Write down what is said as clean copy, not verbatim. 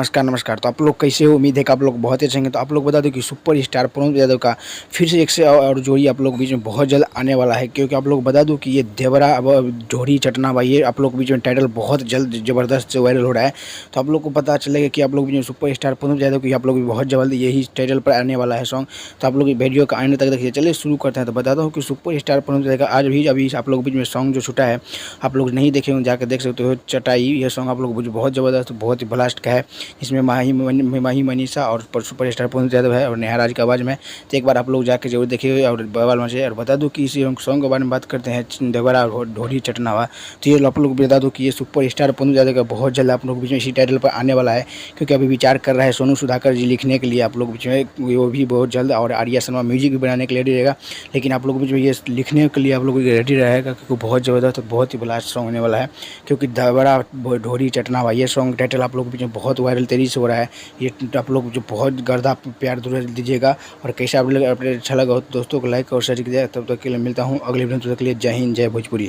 नमस्कार। तो आप लोग कैसे हो? उम्मीद है कि आप लोग बहुत ही अच्छे होंगे। तो आप लोग बता दो कि सुपर स्टार पूनम यादव का फिर से एक से और जोड़ी आप लोग बीच में बहुत जल्द आने वाला है, क्योंकि आप लोग बता दो कि ये देवरा अब ढोरी चटना भाई, ये आप लोग बीच में टाइटल बहुत जल्द ज़बरदस्त से वायरल हो रहा है। तो आप लोग को पता चलेगा कि आप लोग बीच में सुपर स्टार पूनम यादव की आप लोग भी बहुत जल्द यही टाइटल पर आने वाला है सॉन्ग। तो आप लोग वीडियो का आने तक देखिए। चलिए शुरू करते हैं। तो बताता हूँ कि सुपर स्टार पूनम यादव का आज भी अभी आप लोग बीच में सॉन्ग जो छूटा है, आप लोग नहीं देखे होंगे जाकर देख सकते हो। चटाई ये सॉन्ग आप लोग बहुत ज़बरदस्त बहुत ही ब्लास्ट का है। इसमें माही मनीषा और सुपर स्टार पूनम यादव है और नेहा राज की आवाज़ में। तो एक बार आप लोग जाके जरूर देखिए और बवाल मचे। और बता दूं कि इसी सॉन्ग के बारे में बात करते हैं, देवरा ढोरी चटना हुआ। तो ये आप लोग बता दूं कि ये सुपर स्टार पूनम यादव का बहुत जल्द आप लोग बीच में इसी टाइटल पर आने वाला है, क्योंकि अभी विचार कर रहा है सोनू सुधाकर जी लिखने के लिए आप लोग बीच में, वो भी बहुत जल्द, और आर्या शर्मा म्यूजिक भी बनाने के लिए रेडी रहेगा। लेकिन आप लोग बीच में ये लिखने के लिए आप लोग रेडी रहेगा, क्योंकि बहुत ज़बरदस्त बहुत ही ब्लास्ट सॉन्ग होने वाला है। क्योंकि देवरा ढोरी चटना हुआ ये सॉन्ग टाइटल आप लोग के बीच में बहुत वायरल तेजी से हो रहा है। ये आप लोग जो बहुत गर्दा प्यार दूर दीजिएगा। और कैसा आप लोग अपने अच्छा लगा हो दोस्तों को लाइक और शेयर कीजिएगा। तब तक के लिए मिलता हूँ अगले वीडियो में। तब तक के लिए जय हिंद जय भोजपुरी।